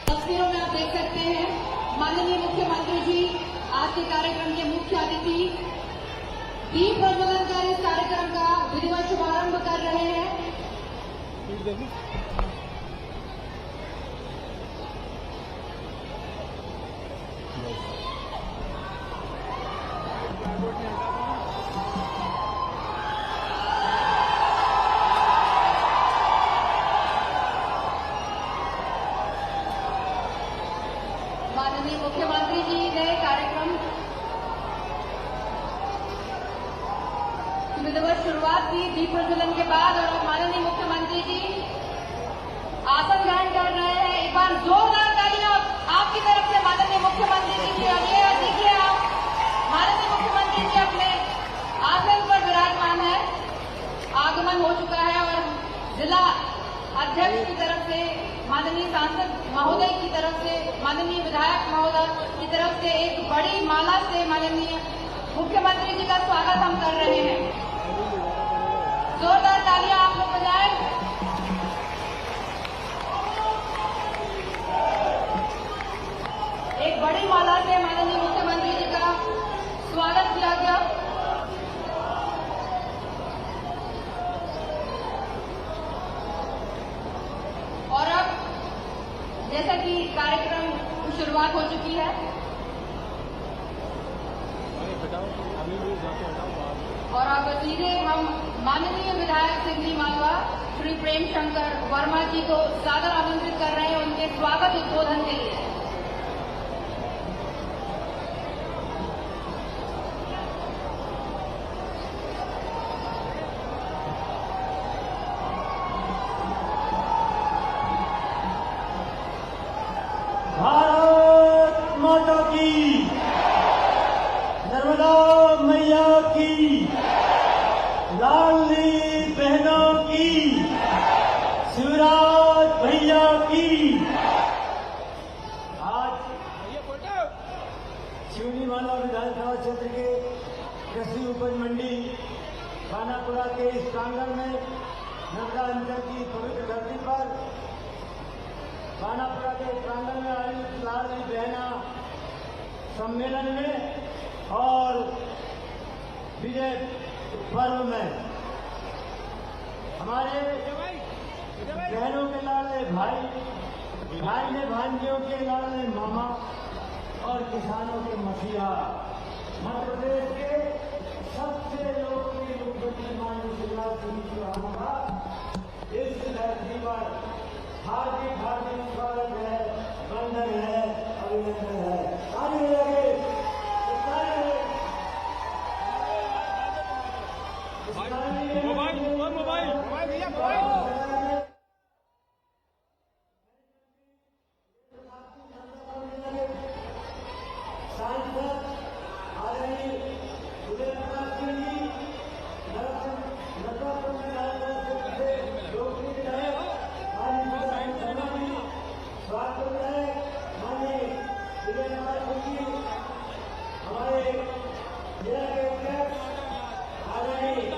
तस्वीरों में आप देख सकते हैं माननीय मुख्यमंत्री जी आज के कार्यक्रम के मुख्य अतिथि दीप प्रज्वलन कर इस कार्यक्रम का विधिवत शुभारंभ कर रहे हैं। माननीय मुख्यमंत्री जी ने कार्यक्रम की विधिवत शुरुआत की दीप प्रज्वलन के बाद और माननीय मुख्यमंत्री जी आसन ग्रहण कर रहे हैं। एक बार जोरदार तालियां आपकी तरफ से माननीय मुख्यमंत्री जी के लिए। देखिए आप माननीय मुख्यमंत्री जी अपने आसन पर विराजमान है। आगमन हो चुका है और जिला अध्यक्ष की तरफ से माननीय सांसद महोदय की तरफ से माननीय विधायक महोदय की तरफ से एक बड़ी माला से माननीय मुख्यमंत्री जी का स्वागत हम कर रहे हैं। जोरदार तालियां आप लोग बजाएं। एक बड़ी माला से माननीय मुख्यमंत्री जी का स्वागत किया गया। और अब जैसा कि कार्यक्रम की शुरुआत हो चुकी है और अब सीधे हम माननीय विधायक सिंधी मालवा श्री प्रेम शंकर वर्मा जी को सादर आमंत्रित कर रहे हैं उनके स्वागत उद्बोधन के लिए। भारत माता की, नर्मदा मैया की, लाडली बहनों की, शिवराज भैया की। आज शिवनी मालवा विधानसभा क्षेत्र के कृषि उपज मंडी खानापुरा के इस प्रांगण में नर्मदा अंचल की पवित्र धरती पर खानापुरा के प्रांगण में आयोजित लाडली बहना सम्मेलन में और विजय पर्व में हमारे बहनों के लाडले भाई, भाई ने भांजियों के लाडले मामा और किसानों के मसीहा मध्य प्रदेश के सबसे लोकप्रिय मुख्यमंत्री माननीय शिवराज सिंह चौहान का इस धरती पर हार्दिक हार्दिक स्वागत है, वंदन है, अभिनंदन है। आगे लगे मोबाइल सांसद आदरणीय उदय प्रताप सिंह जी, नर्मदापुर में से लोकप्रिय विधायक स्वागत विधायक माननीय उदय प्रताप सिंह जी, हमारे जिला के अध्यक्ष आदरणीय जी,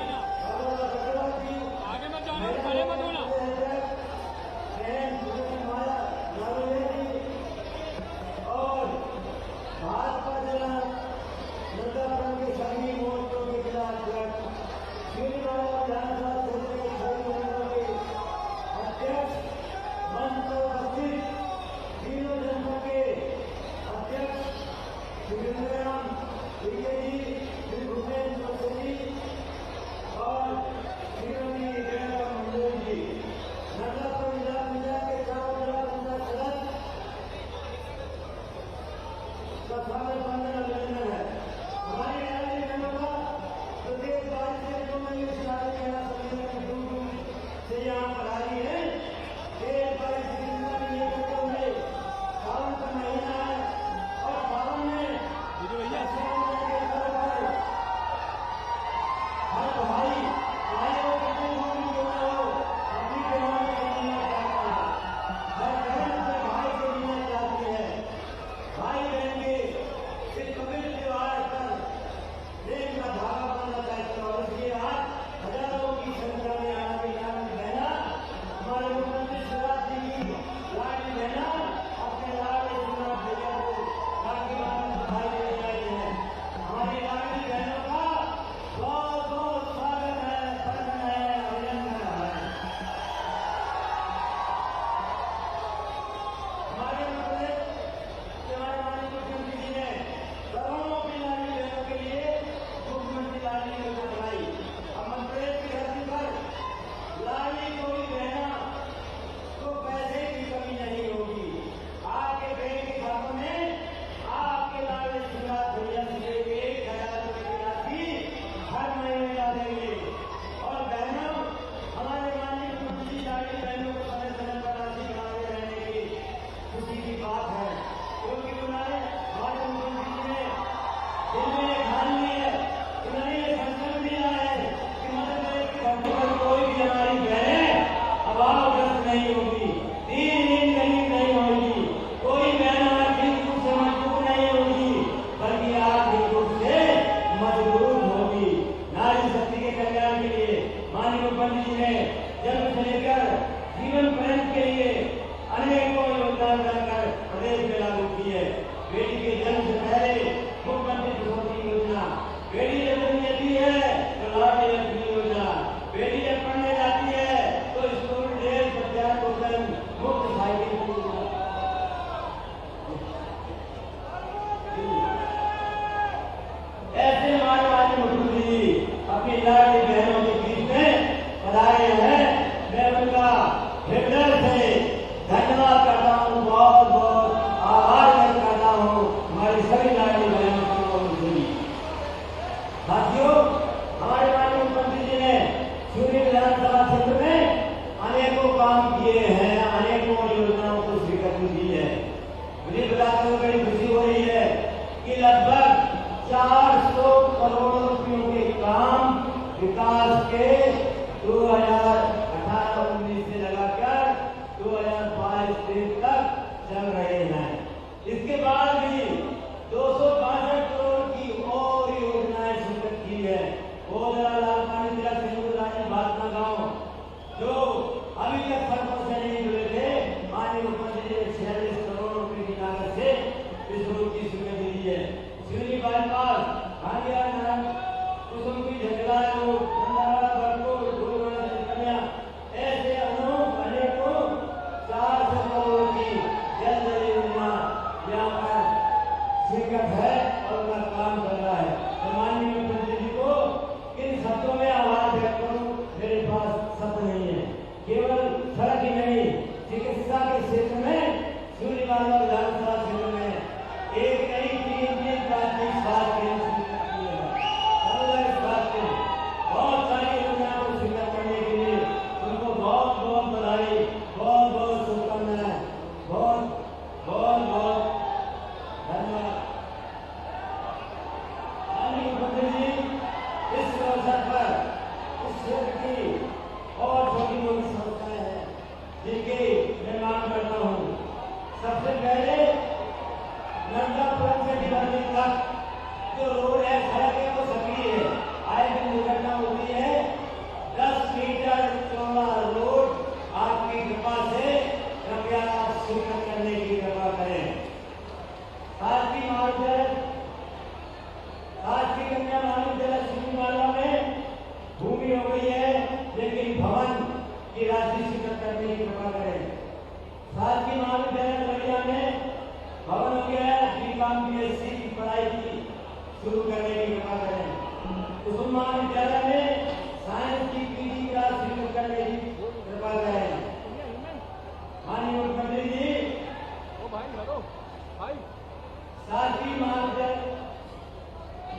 जीवन पर्यंत के लिए अनेकों योगदान कर प्रदेश में लागू की है। बेटी के जन्म से पहले मुख्यमंत्री सुपोषी योजना, बेटी जब जन्म लेती है तो लाडली लक्ष्मी योजना, बेटी जब पढ़ने जाती है तो स्कूल ड्रेस, विद्यालय भोजन, मुफ्त साइकिल की योजना। ऐसे हमारे माननीय मुख्यमंत्री जी अपनी लाडली बहनों के बीच में पधारे हैं। मैं उनका हृदय से धन्यवाद करता हूँ, बहुत बहुत आभार व्यक्त करता हूँ हमारी सभी लाडली बहनों की। साथियों, हमारे माननीय मुख्यमंत्री जी ने सूर्य विधानसभा क्षेत्र में अनेकों काम किए हैं, अनेकों योजनाओं को स्वीकृति दी है। मुझे बताते हुए बड़ी खुशी हो रही है कि लगभग 400 करोड़ रुपयों के काम विकास के 2018-19 से लगाकर 2022-23 तक चल रहे हैं। इसके बाद भी 262 करोड़ की और योजनाएं स्वीकृत की है। वो जरा लाल पानी तिलक सिंधु रानी भातना गांव जो अभी तक सड़कों से नहीं जुड़े थे, माननीय मुख्यमंत्री जी ने 46 करोड़ रुपए की लागत से इस रोड की स्वीकृति दी है। सिवनी बाईपास, भांडिया नारायण, कुसुम की झगड़ा रोड, नंदारा बरकोट, गोलवाड़ा कन्या, ऐसे अनेकों 400 करोड़ की जल जल योजना यहाँ पर स्वीकृत है और उनका काम कर रहा है। तो माननीय मुख्यमंत्री जी को इन शब्दों में आभार व्यक्त करूं, मेरे पास शब्द नहीं है। केवल सड़क ही नहीं, चिकित्सा के क्षेत्र में सूर्यपाल विधानसभा क्षेत्र में एक नई 3 दिन प्राथमिक स्वास्थ्य केंद्र स्वीकृत किए हैं। सामुदायिक स्वास्थ्य बहुत सारी योजनाओं को स्वीकृत करने के लिए उनको बहुत बहुत बधाई, बहुत बहुत शुभकामनाएं, बहुत बहुत बहुत धन्यवाद। माननीय मुख्यमंत्री जी, इस अवसर पर इस क्षेत्र की और छोटी मोटी समस्याएं हैं जिनकी मैं मांग करता हूँ। सबसे पहले नंदापुरम से डिबर्ली तक जो रोड है, सड़क है, वो सक्रिय है, आए दिन दुर्घटना होती है। 10 मीटर चौड़ा रोड आपकी कृपा से कृपया स्वीकृत करने की कृपा करें। शासकीय महाविद्यालय, शासकीय कन्या महाविद्यालय सिंहवाड़ा में भूमि हो गई है, लेकिन भवन की राशि स्वीकृत करने की कृपा करें। शासकीय महाविद्यालय बलिया में भवन हो गया है, बीकॉम बीएससी की पढ़ाई की शुरू करने की कृपा करें। कुसुम महाविद्यालय में साइंस की पीजी की राशि स्वीकृत करने की कृपा करें। माननीय मुख्यमंत्री जी, शासकीय महाविद्यालय,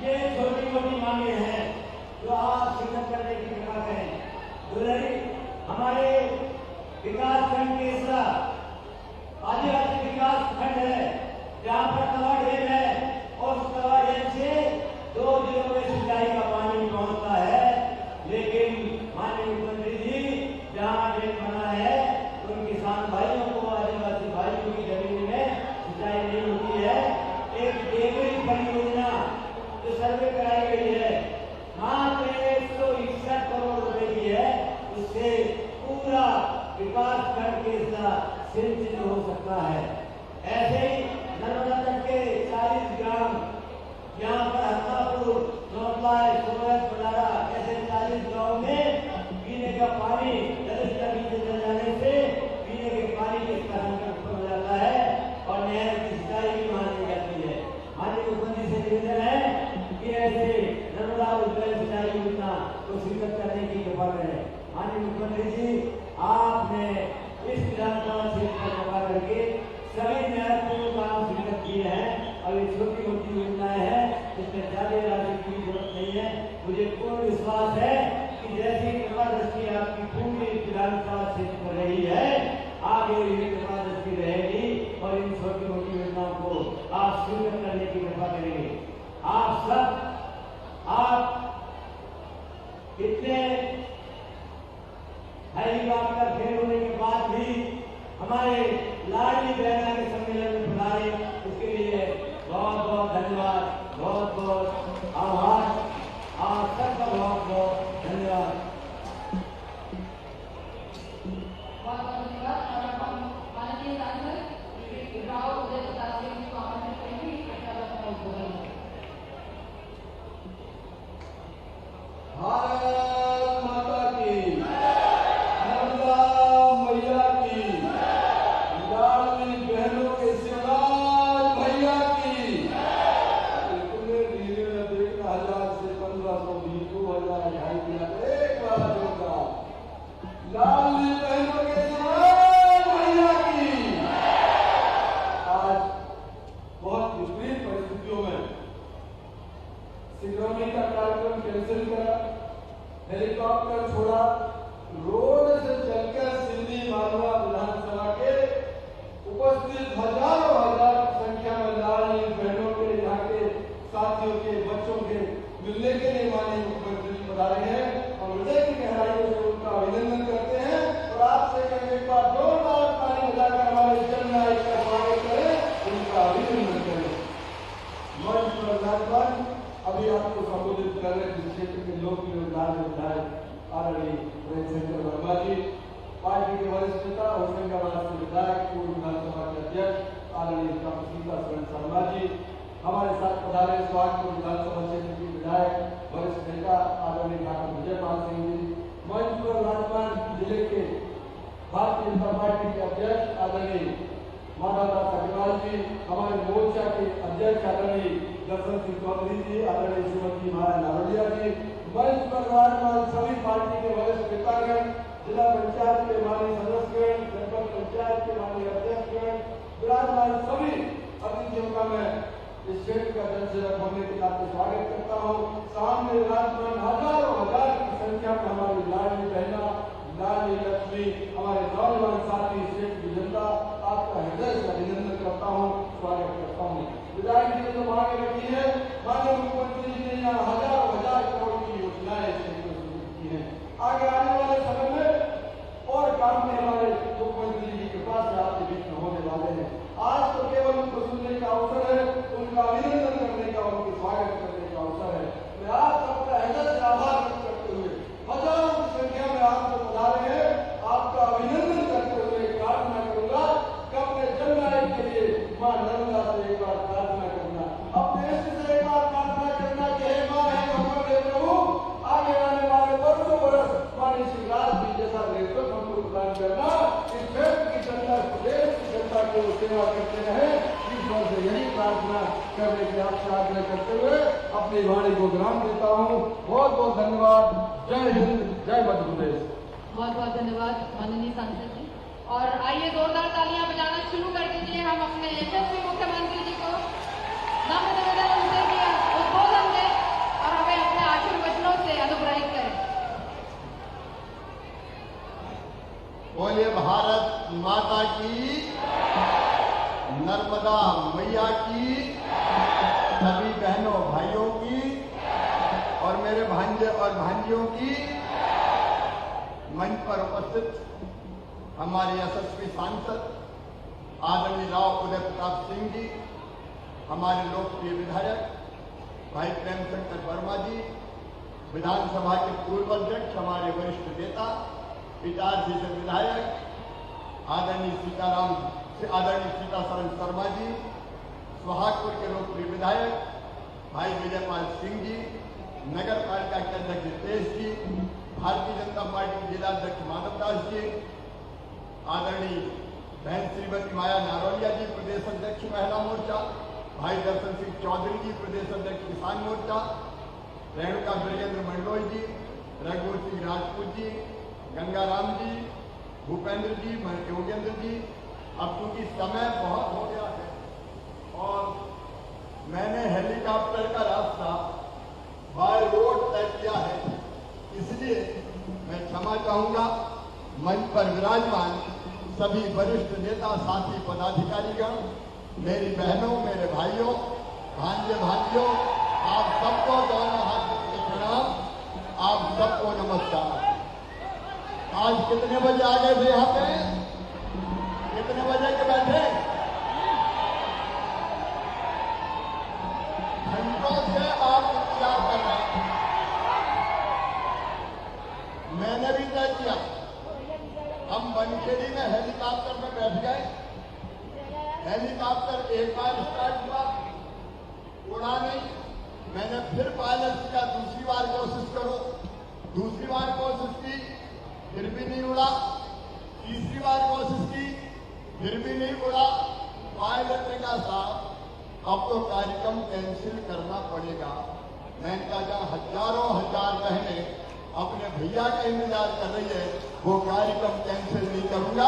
ये छोटी मोटी मांगे हैं जो आप स्वीकृत करने की कृपा करें। दुलहरी हमारे विकास खंड के आदिवासी विकास खंड है, जहाँ पर तवा डैम है और उस तवा डैम से 2 जिलों में सिंचाई का पानी पहुंचता है। लेकिन माननीय मुख्यमंत्री जी, जहाँ डैम बना है उन किसान भाइयों को, आदिवासी भाइयों की जमीन में सिंचाई नहीं होती है। एक देवरी परियोजना जो सर्वे कराई गई है, मात्र 161 करोड़ रुपए की है, उससे पूरा विकास खंड के सिंचित हो सकता है। ऐसे ही नर्मदा तट के 40 ग्राम, यहाँ पर हत्तापुर, नौतलाय, सोरठ, बडारा, ऐसे 40 गाँव में पीने का पानी जल नीचे चल जाने से पीने के पानी के संकट उत्पन्न हो जाता है और नहर की सिंचाई भी मानी जाती है। माननीय मुख्यमंत्री से निवेदन है कि ऐसे नर्मदा उज्जवल सिंचाई योजना को स्वीकृत करने की कृपा करें। माननीय मुख्यमंत्री जी, आपने इस विधानसभा क्षेत्र पर कृपा करके सभी महत्वपूर्ण काम स्वीकृत किए हैं। अब ये छोटी मोटी योजनाएं हैं, इसमें ज्यादा राशि की जरूरत नहीं है। मुझे पूर्ण विश्वास है कि जैसी कृपा दृष्टि आपकी पूरी विधानसभा क्षेत्र पर रही है, आगे ये कृपा दृष्टि रहेगी और इन छोटी मोटी योजनाओं को आप स्वीकृत करने की कृपा करेंगे। आप इतने हेलीकॉप्टर फेल होने के बाद भी हमारे लाडली बहना के सम्मेलन में पधारे, उसके लिए बहुत बहुत धन्यवाद, बहुत बहुत आभार। आप सबका बहुत बहुत धन्यवाद। बहुत बहुत धन्यवाद। और अब हम माननीय सांसद राव उदय प्रताप सिंह जी को आमंत्रित करेंगे कि कृपया अपना उद्बोधन करें। भारत माता की, नर्मदा मैया की, लाडली बहनों के शिवराज भैया की। इतने धीरे में देखना 1000 से 1500 20 2000 2,500 एक बार होगा। लाडली बहनों के शिवराज भैया की। आज बहुत विपरीत परिस्थितियों में सिंगरौली का कार्यक्रम कैंसिल करा, हेलीकॉप्टर छोड़ा, रोड से चलकर सिंधी मालवा विधानसभा के उपस्थित हजारों हजार की संख्या में लाडली बहनों के, यहाँ के साथियों के, बच्चों के मिलने के लिए माननीय मुख्यमंत्री जी पधारे हैं। हम हृदय की गहराइयों से उनका अभिनंदन करते हैं और आपसे कहें एक बार जोरदार ताली बजाकर हमारे जननायक का स्वागत करें, उनका अभिनंदन करें। मंच पर विराजमान अभी आपको संबोधित कर रहे जिस क्षेत्र के लोकप्रिय विधायक आदरणीय प्रेमचंद्र वर्मा जी, पार्टी के वरिष्ठ नेता होशंगाबाद से विधायक पूर्व विधानसभा के अध्यक्ष आदरणीय सीतासरण शर्मा जी, हमारे साथ पधारे स्वागत विधानसभा क्षेत्र के विधायक वरिष्ठ नेता आदरणीय डॉक्टर विजयपाल सिंह जी, मंच पर विराजमान जिले के भारतीय जनता पार्टी के अध्यक्ष आदरणीय माधवदास अग्रवाल जी, हमारे मोर्चा के अध्यक्ष आदरणीय दर्शन सिंह चौधरी जी, आदरणीय श्रीमती माया नारोलिया जी, मंच पर विराजमान सभी पार्टी के वरिष्ठ नेतागण, जिला पंचायत के माननीय सदस्यगण, जनपद पंचायत के माननीय अध्यक्षगण, विराजमान सभी अतिथियों का मैं इस क्षेत्र का जनसेवक होने के नाते स्वागत करता हूँ। सामने विराजमान हजारों हजार की संख्या में हमारी लाडली बहना, लाडली लक्ष्मी, हमारे नौजवान साथी, क्षेत्र की जनता, आपका हृदय से अभिनंदन करता हूँ, स्वागत करता हूँ। विधायक जी ने जो मांगे रखी है, माननीय मुख्यमंत्री जी ने यहाँ हजारों हजार करोड़ की योजनाएं क्षेत्र में की है। आगे आने वाले समय में और काम में हमारे मुख्यमंत्री जी की कृपा से आपके बीच में होने वाले हैं। आज तो केवल उनको सुनने का अवसर है, उनका अभिनंदन करने का, उनके स्वागत करने का अवसर है। मैं आप सबका हृदय से आभार व्यक्त करते हुए हजारों की संख्या में आपको पधारे हैं, आपका अभिनंदन करते हुए प्रार्थना करूंगा कि अपने जननायक के लिए मां नर्मदा से एक बार प्रार्थना करना, अपने इष्ट से एक बार प्रार्थना करना कि हे मां, हे भगवान, हे प्रभु, आगे आने वाले वर्षों बरस माननीय श्री राज जी जैसा नेतृत्व हमको प्रदान करना, इस क्षेत्र की जनता, प्रदेश की जनता को सेवा करते रहे, ईश्वर से यही प्रार्थना करने की आपसे आग्रह करते हुए अपनी वाणी को विराम देता हूँ। बहुत बहुत धन्यवाद। जय हिंद, जय मध्य प्रदेश। बहुत बहुत धन्यवाद माननीय सांसद जी। और आइए जोरदार तालियां बजाना शुरू कर दीजिए। हम अपने यशस्वी मुख्यमंत्री जी को नम्र निवेदन उनसे कि उद्बोधन दें और हमें अपने आशीर्वचनों से अनुग्रहित करें। बोलिए भारत माता की, नर्मदा मैया की, सभी बहनों भाइयों की और मेरे भांजे और भांजियों की, मंच पर उपस्थित हमारे यशस्वी सांसद आदरणीय राव उदय प्रताप सिंह जी, हमारे लोकप्रिय विधायक भाई प्रेमचंद्र वर्मा जी, विधानसभा के पूर्व अध्यक्ष, हमारे वरिष्ठ नेता इटारसी से विधायक आदरणीय सीतासरण शर्मा जी, सुहागपुर के लोकप्रिय विधायक भाई विजयपाल सिंह जी, नगर पालिका के अध्यक्ष रितेश जी, भारतीय जनता पार्टी के जिलाध्यक्ष माधवदास जी, आदरणीय बहन श्रीमती माया नारोलिया जी, प्रदेश अध्यक्ष महिला मोर्चा, भाई दर्शन सिंह चौधरी जी, प्रदेश अध्यक्ष किसान मोर्चा, रेणुका ब्रजेंद्र मंडलोई जी, रघुवर सिंह राजपूत जी, गंगाराम जी, भूपेंद्र जी, योगेंद्र जी। अब चूंकि समय बहुत हो गया है और मैंने हेलीकॉप्टर का रास्ता बाय रोड तय किया है, इसलिए मैं क्षमा चाहूंगा। मंच पर विराजमान सभी वरिष्ठ नेता, साथी, पदाधिकारीगण, मेरी बहनों, मेरे भाइयों, भांजे भांजियों, आप सबको दोनों हाथों से प्रणाम, आप सबको नमस्कार। आज कितने बजे आ गए थे यहाँ पे? कितने बजे के बैठे? घंटों से आप इंतजार कर रहे हैं। मैंने भी तय किया हम बनखेड़ी में हेलीकॉप्टर में बैठ गए। हेलीकॉप्टर एक बार स्टार्ट हुआ, उड़ा नहीं। मैंने फिर पायलट किया, दूसरी बार कोशिश करो। दूसरी बार कोशिश की, फिर भी नहीं उड़ा। तीसरी बार कोशिश की, फिर भी नहीं उड़ा। पायलट ने कहा साहब अब तो कार्यक्रम कैंसिल करना पड़ेगा। मैंने कहा जहां हजारों हजार बहनें अपने भैया का इंतजार कर रही है, वो कार्यक्रम कैंसिल नहीं करूंगा।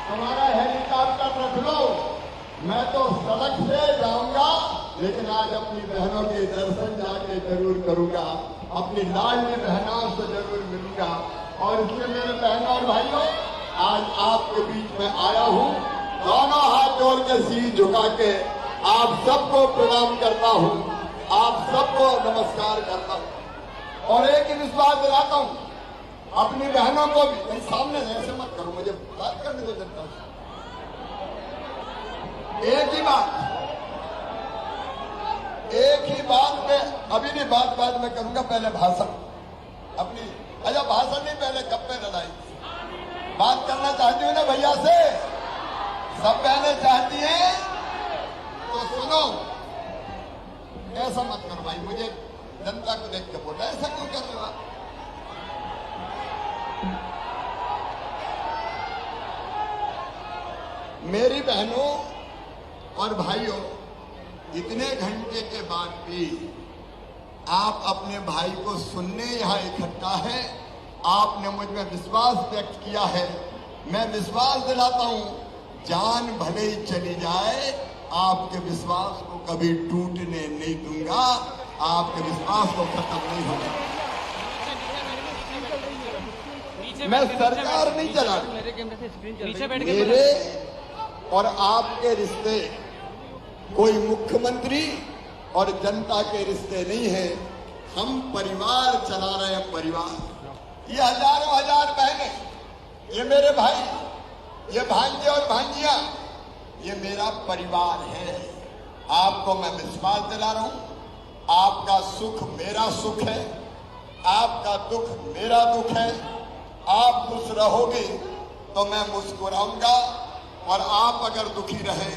तुम्हारा हेलीकॉप्टर रख लो, मैं तो सड़क से जाऊंगा, लेकिन आज अपनी बहनों के दर्शन जाके जरूर करूंगा, अपनी लाडली बहनों से जरूर मिलूंगा। और इसलिए मेरे बहनों और भाइयों, आज आपके बीच में आया हूं, दोनों हाथ जोड़ के सिर झुका के आप सबको प्रणाम करता हूं, आप सबको नमस्कार करता हूं। और एक ही विश्वास दिलाता हूं अपनी बहनों को भी, नहीं सामने ऐसे मत करो, मुझे बात करने दो जनता से। एक ही बात में अभी नहीं, बात में करूंगा, पहले भाषण अपनी। अच्छा भाषण नहीं, पहले गप्पे लड़ाई। बात करना चाहती हूँ ना भैया से, सब बहनें चाहती हैं तो सुनो। ऐसा मत करो भाई, मुझे जनता को देख के बोला, ऐसा क्यों कर रहे हो आप? मेरी बहनों और भाइयों, इतने घंटे के बाद भी आप अपने भाई को सुनने यहाँ इकट्ठा है। आपने मुझ में विश्वास व्यक्त किया है। मैं विश्वास दिलाता हूं, जान भले ही चली जाए, आपके विश्वास को कभी टूटने नहीं दूंगा, आपके विश्वास को खत्म नहीं होगा। मैं सरकार नहीं चला, मेरे और आपके रिश्ते कोई मुख्यमंत्री और जनता के रिश्ते नहीं है। हम परिवार चला रहे हैं, परिवार। ये हजारों हजार बहनें, ये मेरे भाई, ये भांजे और भांजियां, ये मेरा परिवार है। आपको मैं विश्वास दिला रहा हूं, आपका सुख मेरा सुख है, आपका दुख मेरा दुख है। आप खुश रहोगे तो मैं मुस्कुराऊंगा, और आप अगर दुखी रहे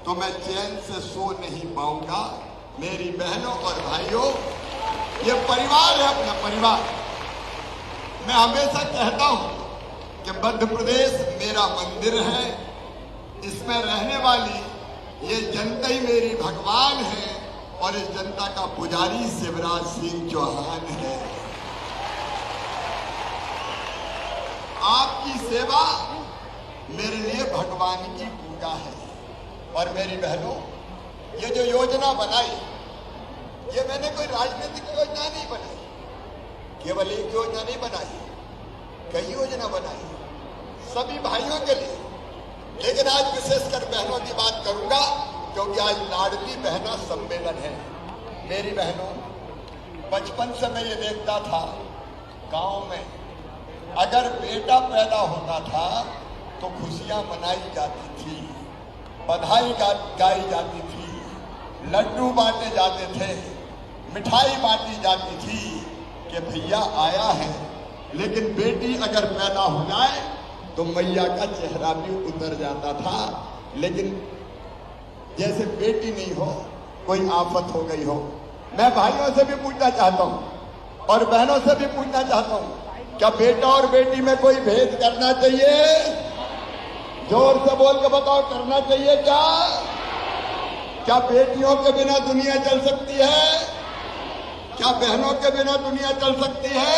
तो मैं चैन से सो नहीं पाऊंगा। मेरी बहनों और भाइयों, ये परिवार है, अपना परिवार। मैं हमेशा कहता हूं कि मध्य प्रदेश मेरा मंदिर है, इसमें रहने वाली ये जनता ही मेरी भगवान है, और इस जनता का पुजारी शिवराज सिंह चौहान है। आपकी सेवा मेरे लिए भगवान की पूजा है। और मेरी बहनों, ये जो योजना बनाई, ये मैंने कोई राजनीतिक योजना नहीं बनाई, केवल एक योजना नहीं बनाई, कई योजना बनाई सभी भाइयों के लिए। लेकिन आज विशेषकर बहनों की बात करूंगा, क्योंकि आज लाडली बहना सम्मेलन है। मेरी बहनों, बचपन से मैं ये देखता था, गांव में अगर बेटा पैदा होता था तो खुशियां मनाई जाती थी, बधाई गाई जाती थी, लड्डू बांटे जाते थे, मिठाई बांटी जाती थी कि भैया आया है। लेकिन बेटी अगर पैदा हो जाए तो मैया का चेहरा भी उतर जाता था। लेकिन जैसे बेटी नहीं हो, कोई आफत हो गई हो। मैं भाइयों से भी पूछना चाहता हूं और बहनों से भी पूछना चाहता हूं, क्या बेटा और बेटी में कोई भेद करना चाहिए? जोर से बोल के बताओ, करना चाहिए क्या? क्या बेटियों के बिना दुनिया चल सकती है? क्या बहनों के बिना दुनिया चल सकती है?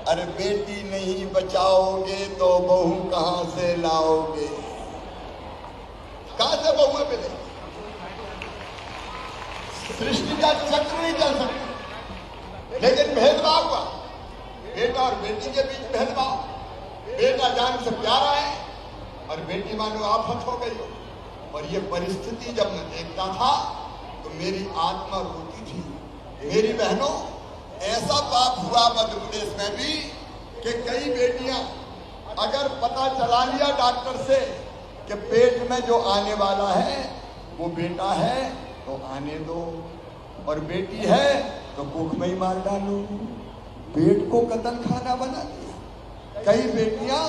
अरे बेटी नहीं बचाओगे तो बहू कहां से लाओगे? कहां से बहुएं मिलेंगी? सृष्टि का चक्र नहीं चल सकता। लेकिन भेदभाव हुआ, बेटा और बेटी के बीच भेदभाव। बेटा जान से प्यारा है और बेटी मानो आफत हो गई हो। और ये परिस्थिति जब मैं देखता था तो मेरी आत्मा रोती थी। मेरी बहनों, ऐसा पाप हुआ मध्य प्रदेश में भी कि कई बेटियां, अगर पता चला लिया डॉक्टर से कि पेट में जो आने वाला है वो बेटा है तो आने दो, और बेटी है तो कुख में ही मार डालो। पेट को कतल खाना बना दिया। कई बेटियां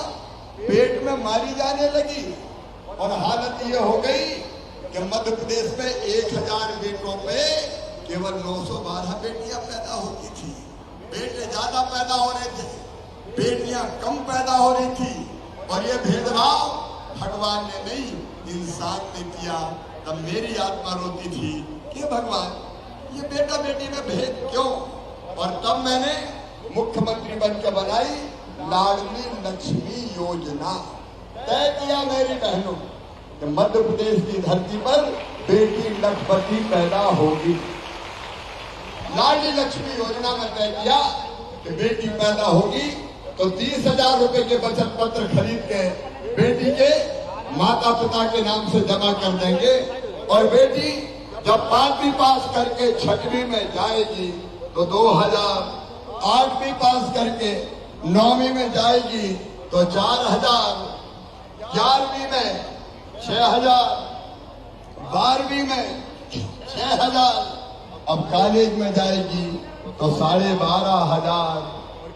पेट में मारी जाने लगी और हालत ये हो गई कि मध्य प्रदेश में 1000 बेटों पे केवल 912 बेटियां पैदा होती थी। बेटे ज्यादा पैदा हो रहे थे, बेटियां कम पैदा हो रही थी। और ये भेदभाव भगवान ने नहीं, इंसान ने किया। तब मेरी आत्मा रोती थी कि भगवान ये बेटा बेटी में भेद क्यों। और तब मैंने मुख्यमंत्री बनकर बनाई लाडली लक्ष्मी योजना। तय किया मेरी बहनों कि मध्य प्रदेश की धरती पर बेटी लखपति पैदा होगी। लाडली लक्ष्मी योजना में तय किया कि बेटी पैदा होगी तो 30,000 रुपए के बचत पत्र खरीद के बेटी के माता पिता के नाम से जमा कर देंगे। और बेटी जब 5वीं पास करके 6वीं में जाएगी तो 2,000, 8वीं पास करके 9वीं में जाएगी तो 4,000, 11वीं में 6,000, 12वीं में 6,000, अब कॉलेज में जाएगी तो 12,500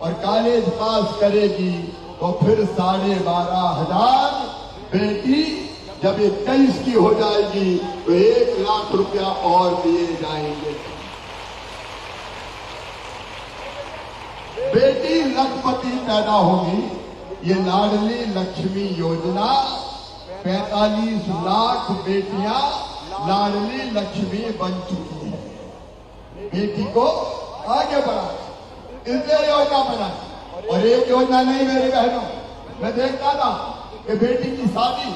और कॉलेज पास करेगी तो फिर 12,500। बेटी जब 21 की हो जाएगी तो 1 लाख रुपया और दिए जाएंगे। बेटी लखपति पैदा होगी। ये लाडली लक्ष्मी योजना 45 लाख बेटियां लाडली लक्ष्मी बन चुकी है। बेटी को आगे बढ़ा इसलिए योजना बना। और एक योजना नहीं मेरी बहनों, मैं देखता था कि बेटी की शादी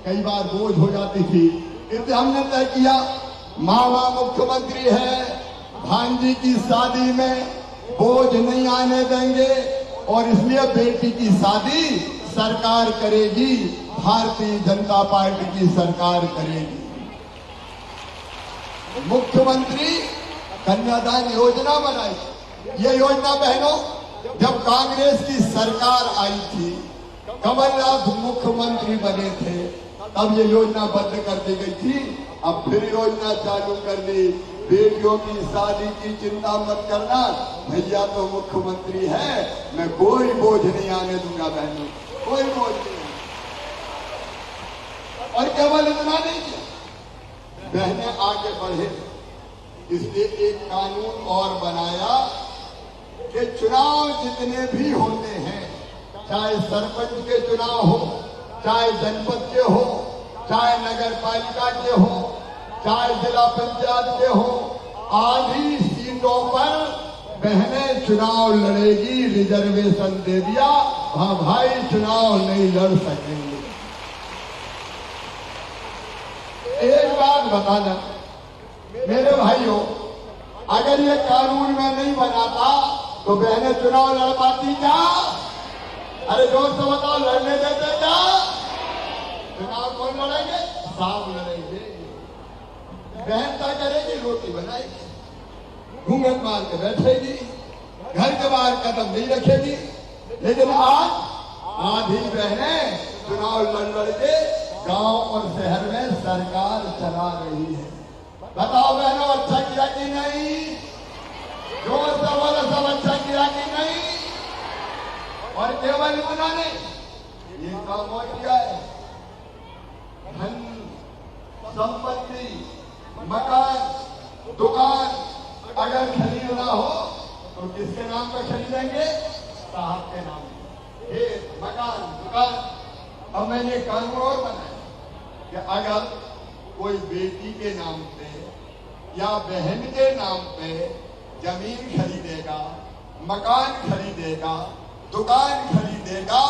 कई बार बोझ हो जाती थी। इसलिए हमने तय किया मामा मुख्यमंत्री है, भांजी की शादी में बोझ नहीं आने देंगे। और इसलिए बेटी की शादी सरकार करेगी, भारतीय जनता पार्टी की सरकार करेगी। मुख्यमंत्री कन्यादान योजना बनाई। ये योजना बहनों जब कांग्रेस की सरकार आई थी, कमलनाथ मुख्यमंत्री बने थे, तब ये योजना बंद कर दी गई थी। अब फिर योजना चालू कर दी। बेटियों की शादी की चिंता मत करना, भैया तो मुख्यमंत्री है, मैं कोई बोझ नहीं आने दूंगा बहनों, कोई बोझ नहीं। और केवल इतना नहीं किया, बहनें आगे बढ़े इसलिए एक कानून और बनाया कि चुनाव जितने भी होते हैं, चाहे सरपंच के चुनाव हो, चाहे जनपद के हो, चाहे नगर पालिका के हो, चाहे जिला पंचायत के हो, आधी सीटों पर बहनें चुनाव लड़ेगी। रिजर्वेशन दे दिया, हाँ भाई चुनाव नहीं लड़ सकेंगे। एक बात बताना मेरे भाइयों, अगर ये कानून में नहीं बनाता तो बहनें चुनाव लड़ पाती क्या? अरे जोर से बताओ, लड़ने देते क्या? चुनाव कौन लड़ेंगे? साहब लड़ेंगे। बहन क्या करेगी? रोटी बनाएगी, घूंघट मार के बैठेगी, घर के बाहर कदम नहीं रखेगी। लेकिन आज आधी बहनें चुनाव लड़ के गांव और शहर में सरकार चला रही है। बताओ बहनों, अच्छा किया कि नहीं? जोर से बोलो, सब अच्छा किया कि नहीं? और केवल इतना नहीं, ये काम और किया है, धन संपत्ति, मकान, दुकान अगर खरीदना हो तो किसके नाम पर खरीदेंगे? साहब के नाम पे। खेत, मकान, दुकान। अब मैंने कानून और बनाया कि अगर कोई बेटी के नाम पे या बहन के नाम पे जमीन खरीदेगा, मकान खरीदेगा, दुकान खरीदेगा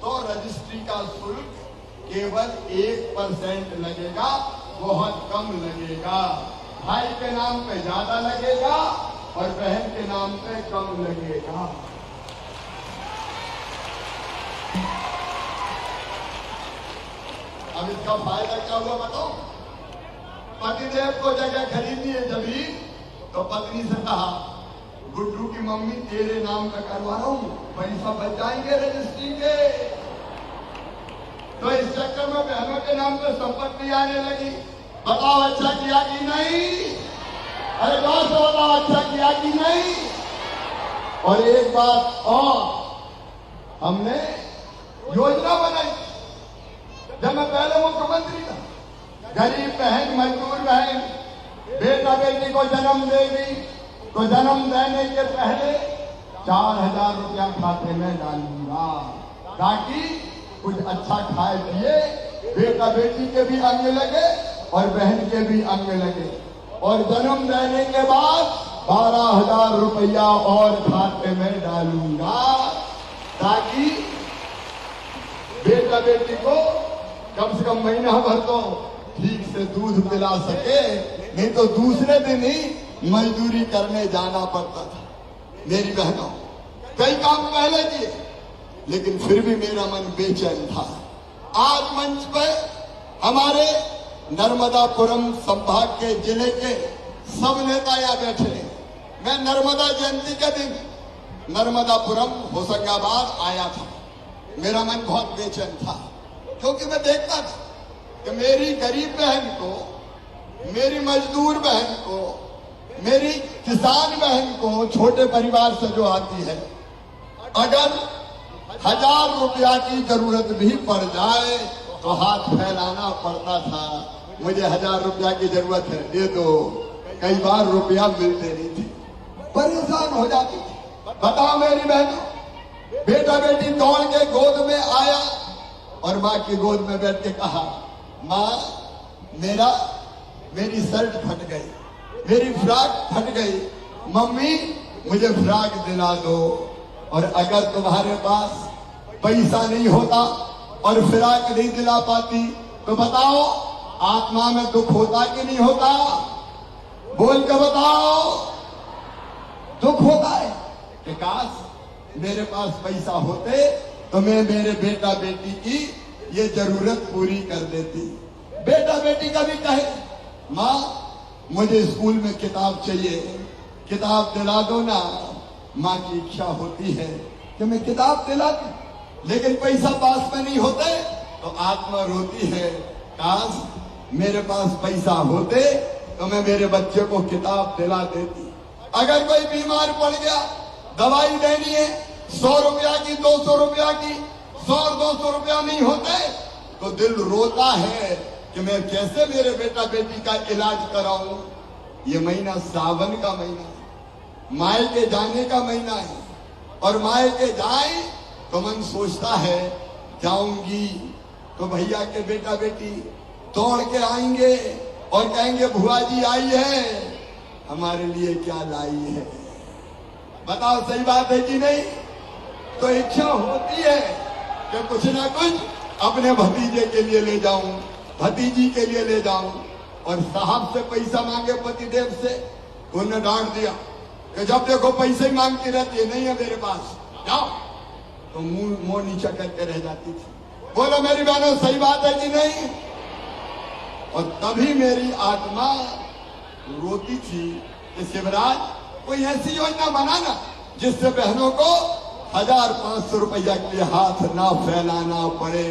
तो रजिस्ट्री का शुल्क केवल 1% लगेगा, बहुत कम लगेगा। भाई के नाम पे ज्यादा लगेगा और बहन के नाम पे कम लगेगा। अब इसका फायदा क्या हुआ बताओ? पतिदेव को जगह खरीदनी है जमीन तो पत्नी से कहा, गुड्डू की मम्मी तेरे नाम का करवा रहा हूं, पैसा बच जाएंगे रजिस्ट्री के। तो इस चक्कर में बहनों के नाम पे संपत्ति आने लगी। बताओ अच्छा किया कि नहीं? अरे गांव से बताओ अच्छा किया कि नहीं? और एक बात और, हमने योजना बनाई। जब मैं पहले मुख्यमंत्री था, गरीब बहन, मजदूर बहन बेटा बेटी को जन्म देगी तो जन्म देने के पहले 4,000 रुपया खाते में डालूंगा, ताकि कुछ अच्छा खाए पिए, बेटा बेटी के भी अंग लगे और बहन के भी अंग लगे। और जन्म देने के बाद 12,000 रुपया और खाते में डालूंगा, ताकि बेटा बेटी को कम से कम महीना भर तो ठीक से दूध पिला सके, नहीं तो दूसरे दिन ही मजदूरी करने जाना पड़ता था। मेरी बहनों, कई काम पहले किए, लेकिन फिर भी मेरा मन बेचैन था। आज मंच पर हमारे नर्मदापुरम संभाग के जिले के सब नेता यहाँ बैठे हैं। मैं नर्मदा जयंती के दिन नर्मदापुरम होशंगाबाद आया था। मेरा मन बहुत बेचैन था, क्योंकि मैं देखता था कि मेरी गरीब बहन को, मेरी मजदूर बहन को, मेरी किसान बहन को, छोटे परिवार से जो आती है, अगर 1,000 रुपया की जरूरत भी पड़ जाए तो हाथ फैलाना पड़ता था। मुझे 1,000 रुपया की जरूरत है, दे दो। कई बार रुपया मिलते नहीं थे, परेशान हो जाती थी। बताओ मेरी बहनों, बेटा बेटी दौड़ के गोद में आया और माँ की गोद में बैठ के कहा, माँ मेरी शर्ट फट गई, मेरी फ्रॉक फट गई, मम्मी मुझे फ्रॉक दिला दो। और अगर तुम्हारे पास पैसा नहीं होता और फ्रॉक नहीं दिला पाती तो बताओ, आत्मा में दुख होता कि नहीं होता? बोल के बताओ। दुख होता है कि काश मेरे पास पैसा होते तो मैं मेरे बेटा बेटी की ये जरूरत पूरी कर देती। बेटा बेटी का भी कहे, माँ मुझे स्कूल में किताब चाहिए, किताब दिला दो ना। माँ की इच्छा होती है कि मैं किताब दिलाती, लेकिन पैसा पास में नहीं होते तो आत्मा रोती है, काश मेरे पास पैसा होते तो मैं मेरे बच्चे को किताब दिला देती। अगर कोई बीमार पड़ गया, दवाई देनी है, 100 रुपया की, 200 रुपया की, 100-200 रुपया नहीं होते तो दिल रोता है कि मैं कैसे मेरे बेटा बेटी का इलाज कराऊं। ये महीना सावन का महीना है, मायके जाने का महीना है, और मायके जाए तो मन सोचता है जाऊंगी तो भैया के बेटा बेटी दौड़ के आएंगे और कहेंगे, भुआ जी आई है, हमारे लिए क्या लाई है। बताओ सही बात है कि नहीं? तो इच्छा होती है कि कुछ ना कुछ अपने भतीजे के लिए ले जाऊं, भतीजी के लिए ले जाऊं। और साहब से पैसा मांगे पतिदेव से, उन्होंने डांट दिया कि जब देखो पैसे ही मांगती रहती है, नहीं है मेरे पास, जाओ। तो मुंह नीचा करके रह जाती थी। बोलो मेरी बहनों, सही बात है कि नहीं? और तभी मेरी आत्मा रोती थी कि शिवराज कोई ऐसी योजना बनाना जिससे बहनों को 1,500 रुपया के हाथ ना फैलाना पड़े,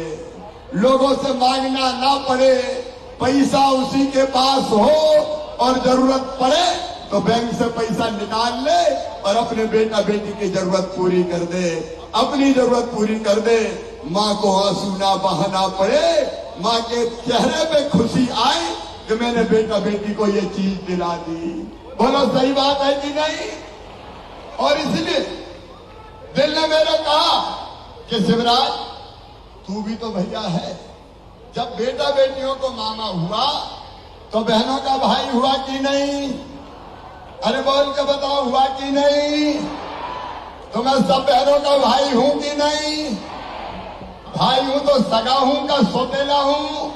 लोगों से मांगना ना पड़े, पैसा उसी के पास हो और जरूरत पड़े तो बैंक से पैसा निकाल ले और अपने बेटा बेटी की जरूरत पूरी कर दे, अपनी जरूरत पूरी कर दे। माँ को आंसू ना बहाना पड़े, माँ के चेहरे पे खुशी आए कि मैंने बेटा बेटी को ये चीज दिला दी। बोलो सही बात है कि नहीं? और इसलिए दिल ने मेरे कहा कि शिवराज तू भी तो भैया है, जब बेटा बेटियों को मामा हुआ तो बहनों का भाई हुआ कि नहीं? अरे बोल के बताओ, हुआ कि नहीं? तो मैं सब बहनों का भाई हूं कि नहीं? भाई हूं तो सगा हूं का सौतेला हूं?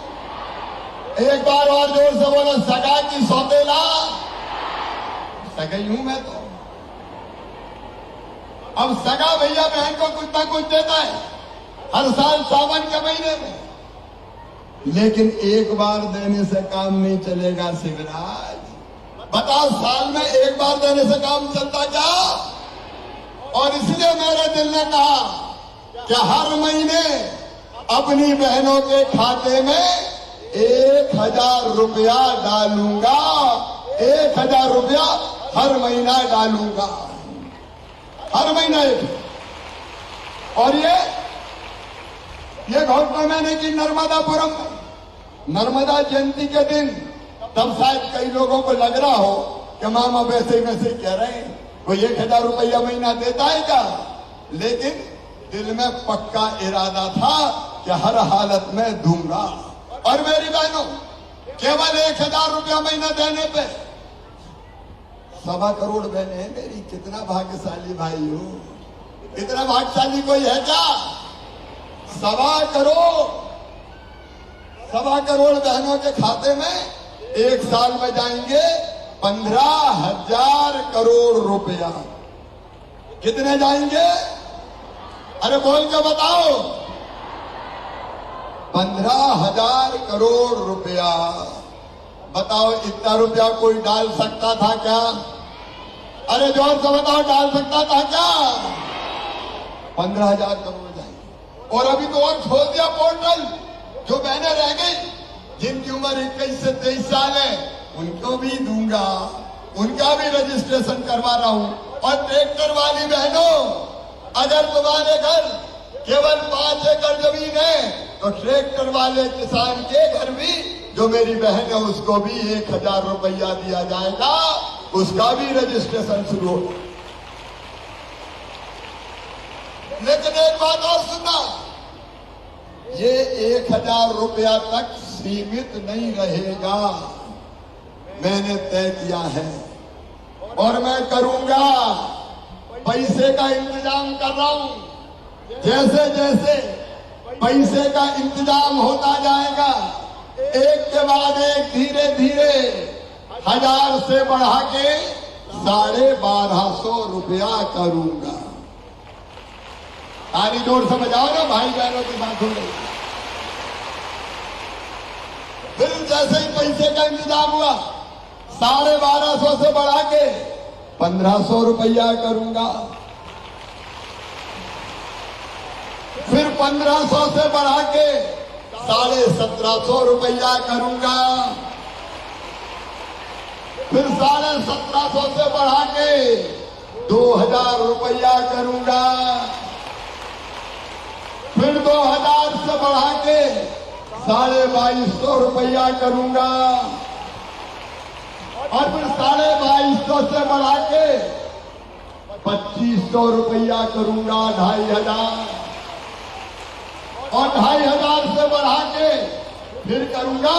एक बार और जोर से बोलो, सगा की सौतेला? सगाई हूं मैं तो। अब सगा भैया बहन को कुछ ना कुछ देता है हर साल सावन के महीने में, लेकिन एक बार देने से काम नहीं चलेगा शिवराज। बताओ, साल में एक बार देने से काम चलता क्या? और इसलिए मेरे दिल ने कहा कि हर महीने अपनी बहनों के खाते में 1,000 रुपया डालूंगा, 1,000 रुपया हर महीना डालूंगा, हर महीना। और ये घोषणा मैंने की नर्मदापुरम में, नर्मदा जयंती के दिन। तब शायद कई लोगों को लग रहा हो कि मामा वैसे ही कह रहे हैं, कोई 1000 रुपया महीना देता है क्या? लेकिन दिल में पक्का इरादा था कि हर हालत में दूंगा। और मेरी बहनों, केवल 1000 रुपया महीना देने पे 1.25 करोड़ बहने मेरी, कितना भाग्यशाली भाई हो। इतना भाग्यशाली कोई है क्या? 1.25 करोड़ बहनों के खाते में एक साल में जाएंगे 15,000 करोड़ रुपया। कितने जाएंगे? अरे बोल के बताओ। 15,000 करोड़ रुपया। बताओ, इतना रुपया कोई डाल सकता था क्या? अरे जोर से बताओ, डाल सकता था क्या? 15,000 करोड़ जाएंगे। और अभी तो और खोल दिया पोर्टल, जो बहनें रह गई जिनकी उम्र 21 से 23 साल है, उनको भी दूंगा, उनका भी रजिस्ट्रेशन करवा रहा हूं। और ट्रैक्टर वाली बहनों, अगर तुम्हारे घर केवल 5 एकड़ जमीन है तो ट्रैक्टर वाले किसान के घर भी, जो मेरी बहन है, उसको भी 1000 रुपया दिया जाएगा, उसका भी रजिस्ट्रेशन शुरू होगा। लेकिन एक बात और सुनना, ये 1000 रुपया तक सीमित नहीं रहेगा। मैंने तय किया है और मैं करूंगा। पैसे का इंतजाम कर रहा हूं। जैसे जैसे पैसे का इंतजाम होता जाएगा, एक के बाद एक धीरे धीरे 1000 से बढ़ा के 1250 रुपया करूंगा। ताली जोर से बजाओ ना भाई बहनों की बात हो रही। फिर जैसे ही पैसे का इंतजाम हुआ, 1250 से बढ़ा के 1500 रुपया करूंगा। फिर 1500 से बढ़ा के 1750 रुपया करूंगा। फिर 1750 से बढ़ा के 2000 रुपया करूंगा। फिर 2000 से बढ़ा के 2250 रुपया करूंगा। और फिर 2250 से बढ़ा के 2500 रुपया करूंगा, 2500। और 2500 से बढ़ा के फिर करूंगा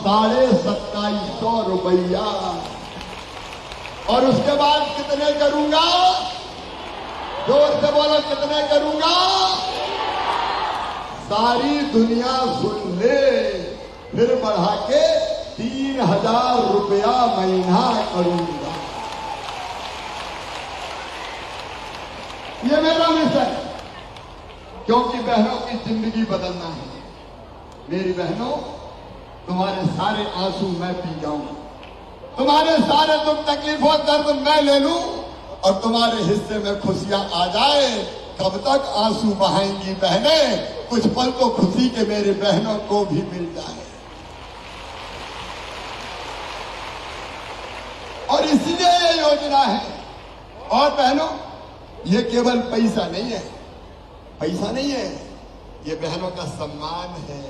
2750 रुपया। और उसके बाद कितने करूंगा? जोर से बोलो, कितने करूंगा? सारी दुनिया सुन ले। फिर बढ़ा के 3000 रुपया महीना करूंगा। ये मेरा मिशन है, क्योंकि बहनों की जिंदगी बदलना है। मेरी बहनों, तुम्हारे सारे आंसू मैं पी जाऊं, तुम्हारे सारे दुख तकलीफों दर्द मैं ले लूं, और तुम्हारे हिस्से में खुशियां आ जाए। कब तक आंसू बहाएंगी बहनें? कुछ पल तो खुशी के मेरे बहनों को भी मिल जाए। और इसलिए ये योजना है। और बहनों, ये केवल पैसा नहीं है, पैसा नहीं है, ये बहनों का सम्मान है,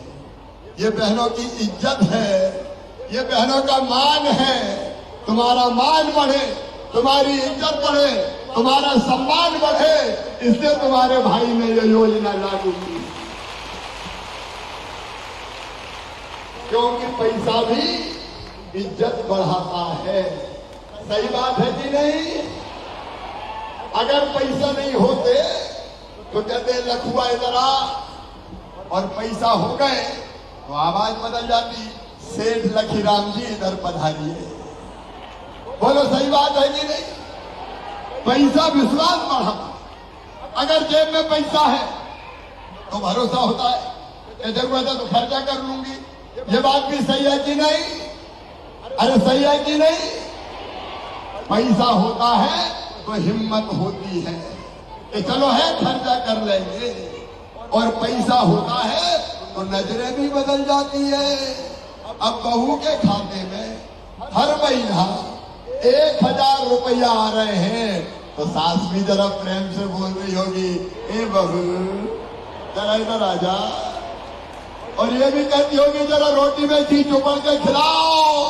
ये बहनों की इज्जत है, ये बहनों का मान है। तुम्हारा मान बढ़े, तुम्हारी इज्जत बढ़े, तुम्हारा सम्मान बढ़े, इसलिए तुम्हारे भाई ने ये योजना लागू की। क्योंकि पैसा भी इज्जत बढ़ाता है। सही बात है कि नहीं? अगर पैसा नहीं होते तो कहते लखुआ इधर आ, और पैसा हो गए तो आवाज बदल जाती, सेठ लखीराम जी इधर पधारिए। बोलो सही बात है कि नहीं? पैसा विश्वास बढ़ाता। अगर जेब में पैसा है तो भरोसा होता है कि जरूरत है तो खर्चा कर लूंगी। ये बात भी सही है कि नहीं? अरे सही है कि नहीं? पैसा होता है तो हिम्मत होती है कि चलो है खर्चा कर लेंगे। और पैसा होता है तो नजरें भी बदल जाती है। अब बहू के खाते में हर महीना 1000 रुपया आ रहे हैं, तो सास भी जरा प्रेम से बोल रही होगी, ए बहू जरा इधर आ जा। और ये भी कहती होगी, जरा रोटी में घी चुपड़ के खिलाओ।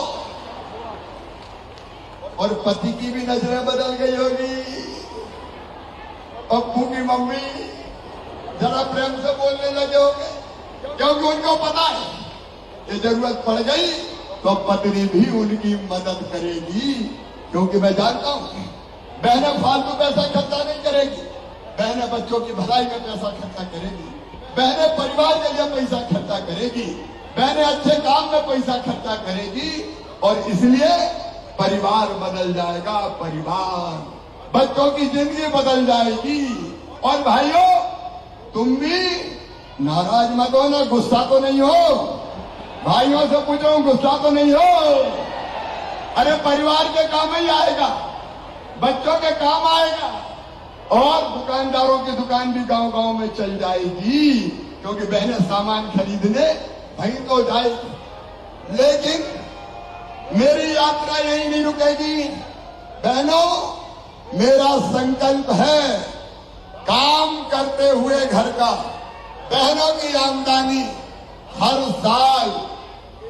और पति की भी नजरें बदल गई होगी। पप्पू की मम्मी जरा प्रेम से बोलने लगे होंगे, क्योंकि उनको पता है कि जरूरत पड़ गई तो पत्नी भी उनकी मदद करेगी। क्योंकि मैं जानता हूं बहनें फालतू पैसा खर्चा नहीं करेगी, बहनें बच्चों की भलाई में पैसा खर्चा करेगी, बहनें परिवार के लिए पैसा खर्चा करेगी, बहनें अच्छे काम में पैसा खर्चा करेगी। और इसलिए परिवार बदल जाएगा, परिवार, बच्चों की जिंदगी बदल जाएगी। और भाइयों, तुम भी नाराज मत हो ना, गुस्सा तो नहीं हो? भाइयों से पूछो, गुस्सा तो नहीं हो? अरे परिवार के काम ही आएगा, बच्चों के काम आएगा, और दुकानदारों की दुकान भी गांव-गांव में चल जाएगी, क्योंकि बहनें सामान खरीदने वहीं तो जाएगी। लेकिन मेरी यात्रा यहीं नहीं रुकेगी। बहनों, मेरा संकल्प है काम करते हुए घर का, बहनों की आमदनी हर साल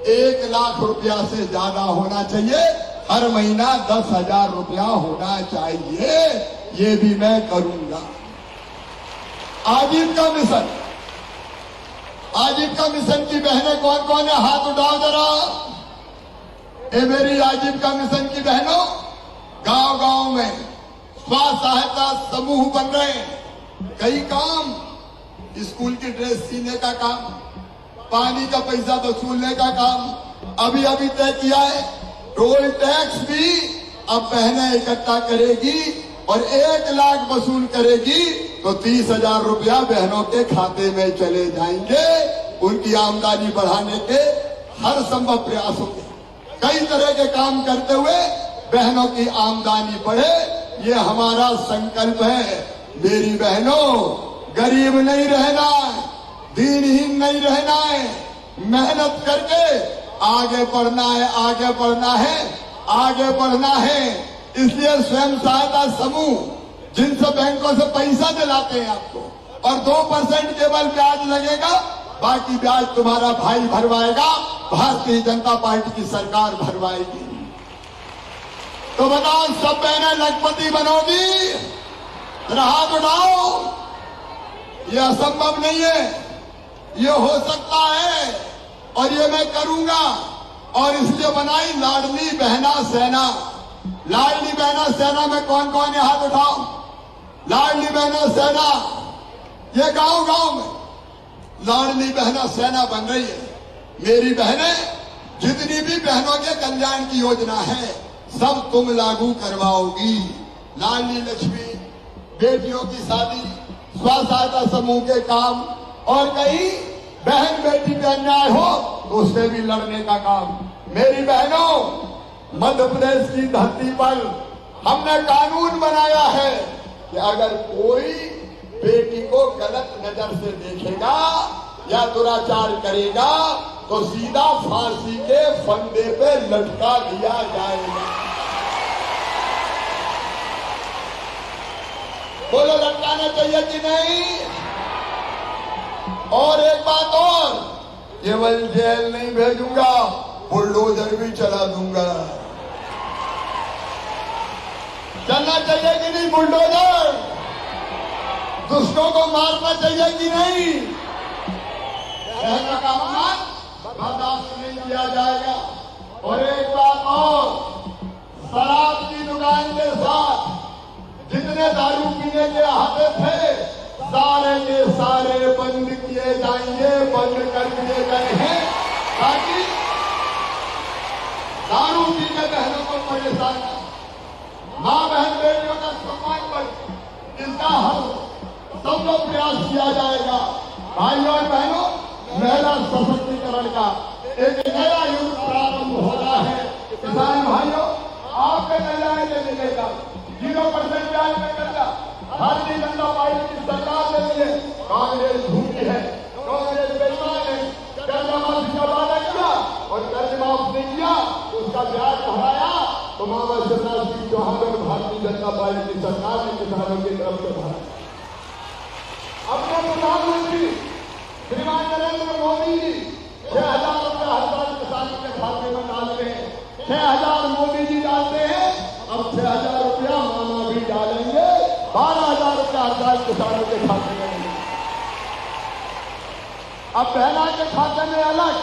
1 लाख रुपया से ज्यादा होना चाहिए, हर महीना 10,000 रुपया होना चाहिए। ये भी मैं करूंगा। आजीविका मिशन, आजीविका मिशन की बहनें कौन कौन है, हाथ उठाओ जरा। ये मेरी आजीविका मिशन की बहनों, गांव-गांव में स्व सहायता समूह बन रहे हैं। कई काम, स्कूल की ड्रेस सीने का काम, पानी का पैसा वसूलने का काम अभी अभी तय किया है। टोल टैक्स भी अब बहनें इकट्ठा करेगी और 1 लाख वसूल करेगी तो 30,000 रुपया बहनों के खाते में चले जाएंगे। उनकी आमदनी बढ़ाने के हर संभव प्रयास होंगे। कई तरह के काम करते हुए बहनों की आमदनी बढ़े, ये हमारा संकल्प है। मेरी बहनों, गरीब नहीं रहना है, दीनहीन नहीं रहना है, मेहनत करके आगे बढ़ना है, आगे बढ़ना है, आगे बढ़ना है। इसलिए स्वयं सहायता समूह जिनसे बैंकों से पैसा दिलाते हैं आपको, और 2% केवल ब्याज लगेगा, बाकी ब्याज तुम्हारा भाई भरवाएगा, भारतीय जनता पार्टी की सरकार भरवाएगी। तो बताओ, सब बहनें लखपति बनोगी? हाथ उठाओ। ये असंभव नहीं है, ये हो सकता है, और ये मैं करूंगा। और इसलिए बनाई लाडली बहना सेना। लाडली बहना सेना में कौन कौन है, हाथ उठाओ। लाडली बहना सेना, ये गांव-गांव में लाडली बहना सेना बन रही है। मेरी बहनें, जितनी भी बहनों के कल्याण की योजना है सब तुम लागू करवाओगी। लाडली लक्ष्मी, बेटियों की शादी, स्व सहायता समूह के काम, और कहीं बहन बेटी पे अन्याय हो तो उससे भी लड़ने का काम। मेरी बहनों, मध्य प्रदेश की धरती पर हमने कानून बनाया है कि अगर कोई बेटी को गलत नजर से देखेगा या दुराचार करेगा तो सीधा फांसी के फंदे पे लटका दिया जाएगा। बोलो, लटकाना चाहिए कि नहीं? और एक बात और, केवल जेल नहीं भेजूंगा, बुलडोजर भी चला दूंगा। चलना चाहिए कि नहीं बुलडोजर? दुष्टों को मारना चाहिए कि नहीं? कहने का मान बर्दाश्त नहीं किया जाएगा। और एक बात और, शराब की दुकान के साथ जितने दारू पीने के आते थे सारे के सारे बंद किए जाएंगे, बंद कर दिए गए हैं, ताकि दारू पी के बहनों को परेशान, मां बहन बेटियों का सम्मान बढ़े, इसका हर संभव प्रयास किया जाएगा। भाइयों और बहनों, महिला सशक्तिकरण का एक नया युग प्रारंभ हो रहा है। किसान भाइयों, आपके कल्याण के मिलेगा 0% ब्याज में कर्जा। भारतीय जनता पार्टी की सरकार के लिए कांग्रेस झूठी है, कांग्रेस बेईमान है। कर्जा माफी का वादा किया और कर्ज माफ नहीं किया, उसका ब्याज बढ़ाया। तो मामा शिवराज सिंह चौहान और भारतीय जनता पार्टी की सरकार ने किसानों की तरफ से भरा। अपने प्रधानमंत्री श्रीमान नरेंद्र मोदी जी 6,000 रुपया हर साल किसानों के खाते में डाल रहे हैं। 6,000 मोदी जी डालते हैं, अब 6,000 रुपया मामा भी डालेंगे। 12,000 रुपया हर साल किसानों के खाते में। अब बहना के खाते में अलग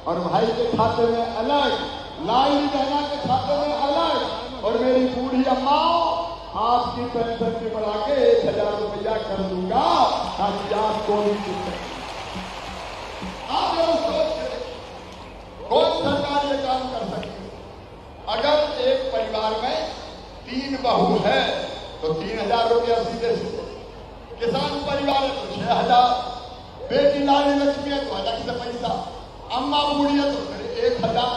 और भाई के खाते में अलग, लाडली बहना के खाते में अलग, और मेरी बूढ़ी अम्मा आपकी पेंशन की बढ़ा के 1,000 रुपया कर दूंगा ताकि आपको भी दिक्कत। आप लोग सोच रहे कौन सरकार ये काम कर सकती है? अगर एक परिवार में 3 बहू है तो 3,000 रुपया सीधे सीधे, किसान परिवार है तो 6,000, बेटी लाडली लक्ष्मी है तो अलग से पैसा, अम्मा बूढ़ी है तो फिर 1,000,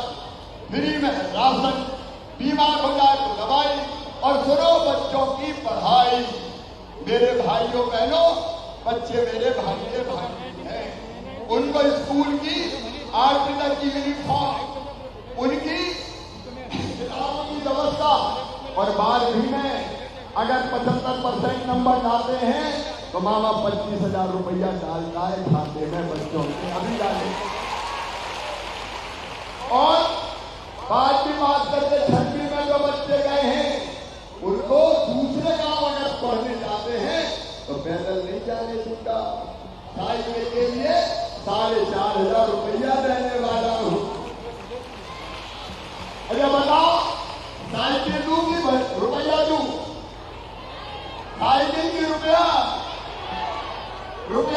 फ्री में राशन, बीमार हो जाए तो दवाई, और सुनो बच्चों की पढ़ाई। मेरे भाइयों बहनों, बच्चे मेरे भाई के भाई हैं, उनको स्कूल की 8वीं तक की यूनिफॉर्म, उनकी किताबों की व्यवस्था, और 12वीं में अगर 75% नंबर लाते हैं तो मामा 25,000 रुपया डालता है खाते में बच्चों के, अभी डाले। और 5वीं मास्टर के 6वीं में जो बच्चे गए हैं उनको दूसरे गांव अगर पढ़ने जाते हैं तो पैदल नहीं जाने दूंगा, साइकिल के लिए 4,500 रुपया देने वाला हूं। अरे बताओ, साइकिल दूं कि रुपया दूं? साइकिल की रुपया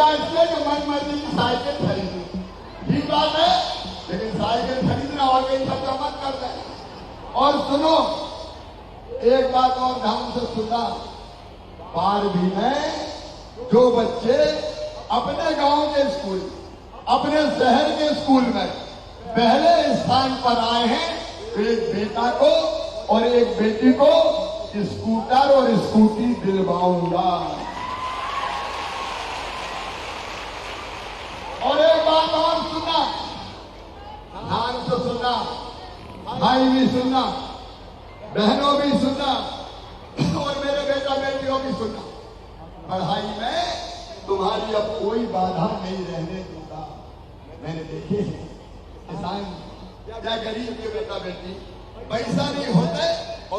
इसलिए जो मन मर्जी की साइकिल खरीदी, ठीक बात है, लेकिन साइकिल खरीदना और कहीं खर्चा मत कर दे। और सुनो, एक बात और ध्यान से सुनना, 12वीं में जो बच्चे अपने गांव के स्कूल, अपने शहर के स्कूल में पहले स्थान पर आए हैं, तो एक बेटा को और एक बेटी को स्कूटर और स्कूटी दिलवाऊंगा। और एक बात और सुनना, ध्यान से सुनना, भाई भी सुनना, बहनों भी सुनना, और मेरे बेटा बेटियों भी सुनना, पढ़ाई में तुम्हारी अब कोई बाधा नहीं रहने दूंगा। मैंने देखे हैं किसान या गरीब के बेटा बेटी पैसा नहीं होते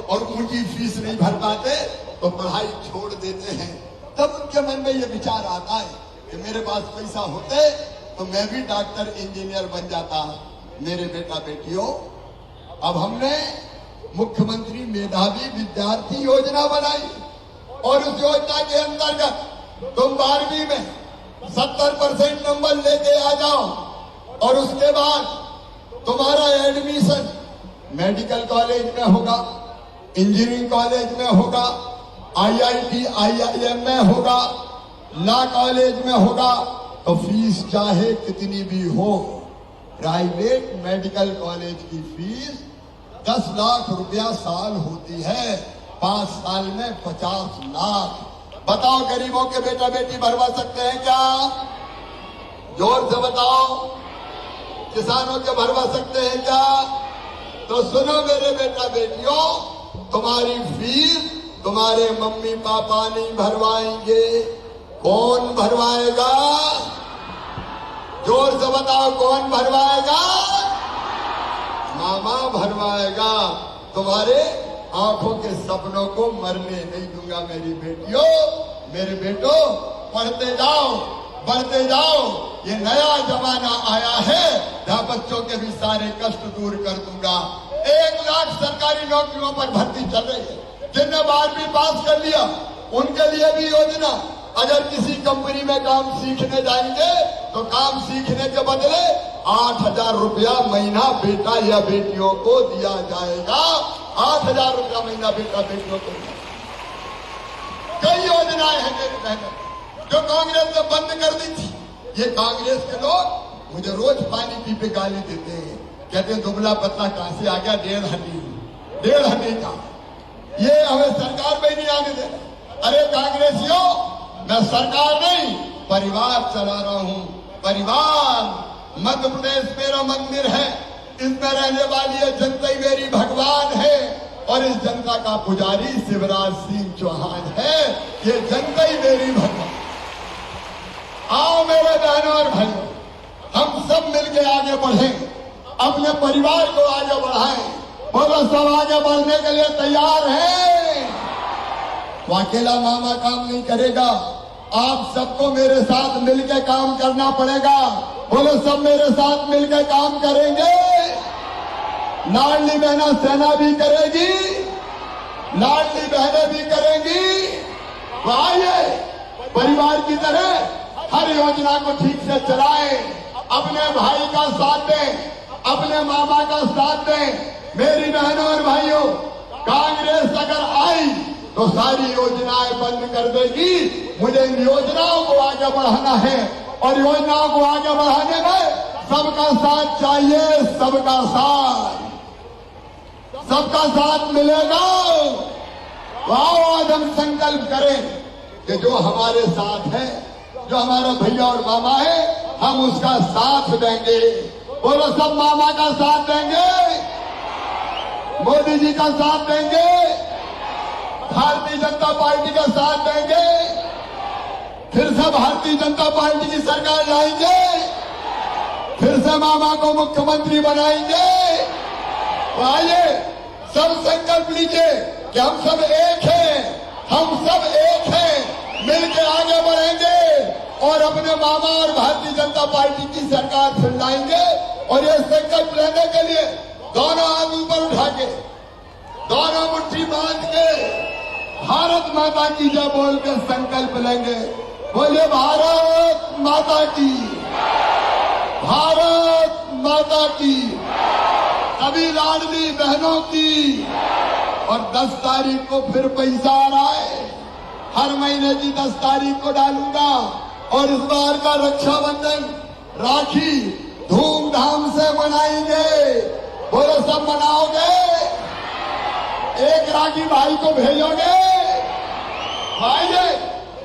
और उनकी फीस नहीं भर पाते तो पढ़ाई छोड़ देते हैं। तब उनके मन में ये विचार आता है कि मेरे पास पैसा होते तो मैं भी डॉक्टर इंजीनियर बन जाता। मेरे बेटा बेटियों, अब हमने मुख्यमंत्री मेधावी विद्यार्थी योजना बनाई, और उस योजना के अंतर्गत तुम 12वीं में 70% नंबर लेके आ जाओ, और उसके बाद तुम्हारा एडमिशन मेडिकल कॉलेज में होगा, इंजीनियरिंग कॉलेज में होगा, IIT IIM में होगा, लॉ कॉलेज में होगा। तो फीस चाहे कितनी भी हो, प्राइवेट मेडिकल कॉलेज की फीस 10 लाख रुपया साल होती है, 5 साल में 50 लाख। बताओ, गरीबों के बेटा बेटी भरवा सकते हैं क्या? जोर से बताओ, किसानों के भरवा सकते हैं क्या? तो सुनो मेरे बेटा बेटियों, तुम्हारी फीस तुम्हारे मम्मी पापा नहीं भरवाएंगे। कौन भरवाएगा? जोर से बताओ, कौन भरवाएगा? मामा भरवाएगा। तुम्हारे आंखों के सपनों को मरने नहीं दूंगा। मेरी बेटियों, मेरे बेटों, पढ़ते जाओ, बढ़ते जाओ। ये नया जमाना आया है जहां बच्चों के भी सारे कष्ट दूर कर दूंगा। 1 लाख सरकारी नौकरियों पर भर्ती चल रही है। जिनने 12वीं पास कर लिया उनके लिए भी योजना। अगर किसी कंपनी में काम सीखने जाएंगे तो काम सीखने के बदले 8,000 रुपया महीना बेटा या बेटियों को दिया जाएगा। 8,000 रुपया महीना बेटा बेटियों को। कई योजनाएं हैं मेरी बहनों जो कांग्रेस ने बंद कर दी थी। ये कांग्रेस के लोग मुझे रोज पानी पी पे गाली देते हैं, कहते हैं दुबला पतला कहां से आ गया, 1.5 हड्डी का। ये हमें सरकार में नहीं आने देना। अरे कांग्रेसियों, मैं सरकार नहीं परिवार चला रहा हूं। परिवार, मध्य प्रदेश मेरा मंदिर है, इसमें रहने वाली ये जनता ही मेरी भगवान है। और इस जनता का पुजारी शिवराज सिंह चौहान है। ये जनता ही मेरी भगवान। आओ मेरे बहनों और भाइयों, हम सब मिलकर आगे बढ़ें, अपने परिवार को आगे बढ़ाएं। बोलो, सब आगे बढ़ने के लिए तैयार हैं? तो अकेला मामा काम नहीं करेगा, आप सबको मेरे साथ मिलकर काम करना पड़ेगा। बोलो, सब मेरे साथ मिलकर काम करेंगे। लाडली बहना सेना भी करेगी, लाडली बहनें भी करेंगी। तो आइए, परिवार की तरह हर योजना को ठीक से चलाएं, अपने भाई का साथ दें, अपने मामा का साथ दें। मेरी बहनों और भाइयों, कांग्रेस अगर आई तो सारी योजनाएं बंद कर देगी। मुझे इन योजनाओं को आगे बढ़ाना है, और योजनाओं को आगे बढ़ाने में सबका साथ चाहिए। सबका साथ, सबका साथ मिलेगा। आओ आज हम संकल्प करें कि जो हमारे साथ है, जो हमारा भैया और मामा है, हम उसका साथ देंगे। बोलो, सब मामा का साथ देंगे, मोदी जी का साथ देंगे, भारतीय जनता पार्टी का साथ देंगे, फिर से भारतीय जनता पार्टी की सरकार लाएंगे, फिर से मामा को मुख्यमंत्री बनाएंगे। तो आइए सब संकल्प लीजिए कि हम सब एक हैं, हम सब एक हैं, मिलकर आगे बढ़ेंगे और अपने मामा और भारतीय जनता पार्टी की सरकार फिर लाएंगे। और ये संकल्प लेने के लिए दोनों हाथ ऊपर उठा के, दोनों मुट्ठी बांध के भारत माता की जय बोल के संकल्प लेंगे। बोले, भारत माता की, भारत माता की, सभी लाडली बहनों की। और 10 तारीख को फिर पैसा आ रहा है, हर महीने की 10 तारीख को डालूंगा। और इस बार का रक्षाबंधन, राखी धूमधाम से मनाएंगे। बोलो, सब मनाओगे? एक राखी भाई को भेजोगे? आइए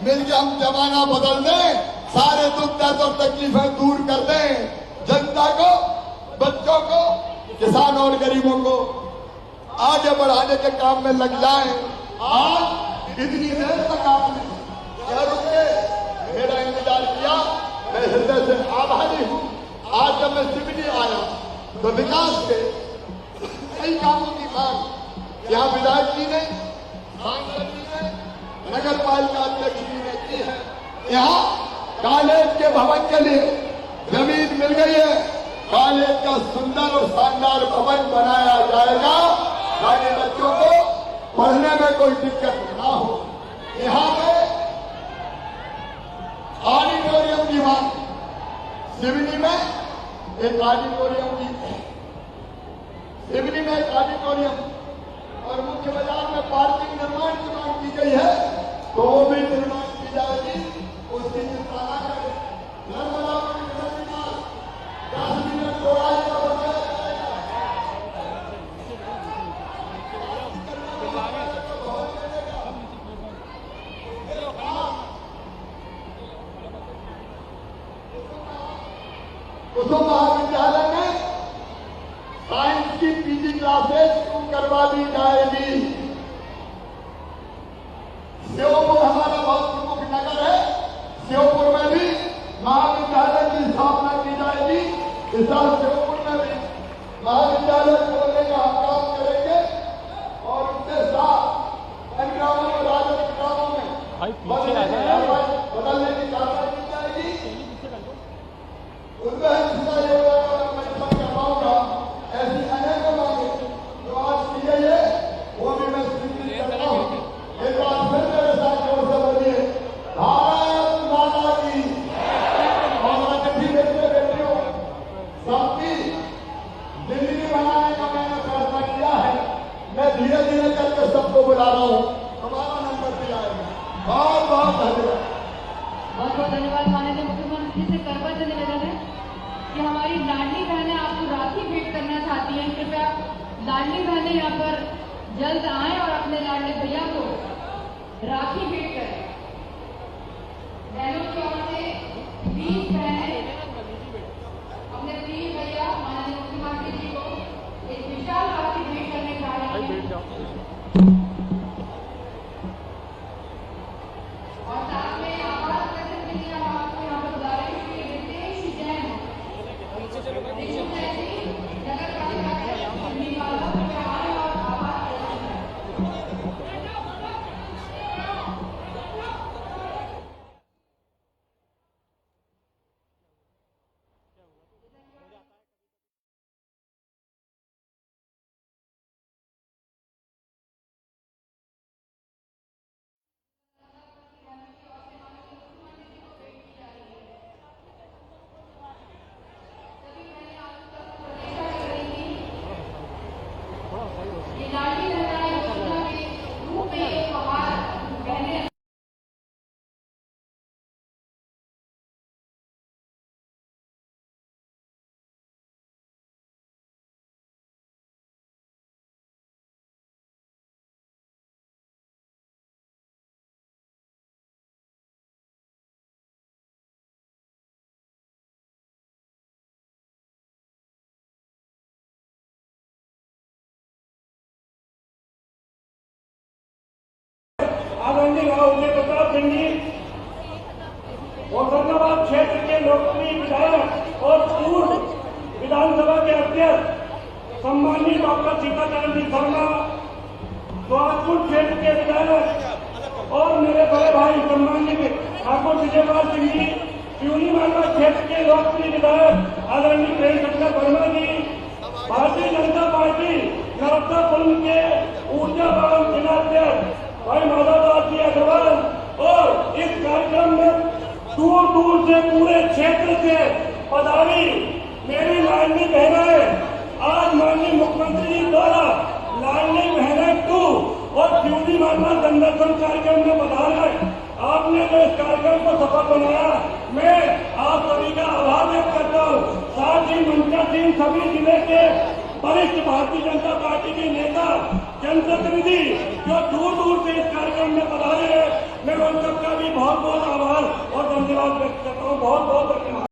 मिलकर हम जमाना बदल दें, सारे दुख दर्द और तकलीफें दूर कर दें। जनता को, बच्चों को, किसानों और गरीबों को आगे बढ़ाने के काम में लग जाएं। आज इतनी देर तक आपने क्या रुके, मेरा इंतजार किया, मैं हृदय से आभारी हूं। आज जब मैं सिवनी आया तो विकास के कई कामों की मांग यहाँ विधायक जी ने, सांसद जी ने, नगर पालिका अध्यक्ष जी ने की है। यहाँ कॉलेज के भवन के लिए जमीन मिल गई है, कॉलेज का सुंदर और शानदार भवन बनाया जाएगा ताकि बच्चों को पढ़ने में कोई दिक्कत ना हो। यहाँ पे ऑडिटोरियम की मांग, सिवनी में एक ऑडिटोरियम की, सिवनी में एक ऑडिटोरियम और मुख्य बाजार में पार्किंग निर्माण की मांग की गई है, तो वो भी निर्माण की जाएगी। उसकी चिंता न करें। नर्मदा में 10 मिनट थोड़ा कुसुम महाविद्यालय में साइंस की पीजी क्लासेस शुरू करवा दी जाएगी। श्योपुर हमारा बहुत प्रमुख नगर है, श्योपुर में भी महाविद्यालय की स्थापना की जाएगी। इस साल श्योपुर में भी महाविद्यालय खोलने का हम काम करेंगे और उसके साथ इन ग्रामों में, राजनीतिक ग्रामों में बदलने की कार्रवाई की जाएगी। उनमें हिस्सा योजना मैं करवाऊंगा। ऐसी अनेक मांगे जो आज की गई है, वो भी मैं स्वीकृत करता हूँ। एक बार फिर मेरे साथ जोर से बोलिए, भारत माता की। और सभी बेटियों, सबकी जिंदगी बनाने का मैंने फैसला किया है। मैं धीरे धीरे करके सबको बुला रहा हूँ, हमारा नंबर भी आएगा। बहुत बहुत धन्यवाद। बहुत बहुत धन्यवाद। माननीय मुख्यमंत्री से करबद्ध निवेदन है कि हमारी लाडली बहनें आपको राखी भेंट करना चाहती हैं। कृपया लाडली बहनें यहाँ पर जल्द आएं और अपने लाडले भैया को राखी भेंट करें। बहनों की ओर से 20 बहनें अपने प्रिय भैया माननीय मुख्यमंत्री जी को एक विशाल राखी भेंट करने जा रही हैं। आदरणीय राव उदय प्रताप सिंह जी, होशंगाबाद क्षेत्र के लोकप्रिय विधायक और पूर्व विधानसभा के अध्यक्ष सम्मानित डॉक्टर सीताचरण जी शर्मा, सोहागपुर क्षेत्र के विधायक और मेरे बड़े भाई सम्मानित ठाकुर विजयपाल सिंह जी, सिवनी मालवा क्षेत्र के लोकप्रिय विधायक आदरणीय प्रेम शंकर वर्मा जी, भारतीय जनता पार्टी नर्मदापुरम के ऊर्जा भवन जिलाध्यक्ष भाई माधवदास जी अग्रवाल और इस कार्यक्रम में दूर दूर से पूरे क्षेत्र से पधारी मेरी लाडली बहनें, आज माननीय मुख्यमंत्री जी द्वारा लाडली बहनें 2 और सिवनी मालवा जनदर्शन कार्यक्रम में पधारे। आपने जो इस कार्यक्रम को सफल बनाया, मैं आप सभी का आभार व्यक्त करता हूँ। साथ ही मंचासीन सभी जिले के वरिष्ठ भारतीय जनता पार्टी के नेता, जनप्रतिनिधि जो दूर दूर से इस कार्यक्रम में पधारे हैं, मैं उन सबका भी बहुत बहुत आभार और धन्यवाद व्यक्त करता हूँ। बहुत बहुत धन्यवाद।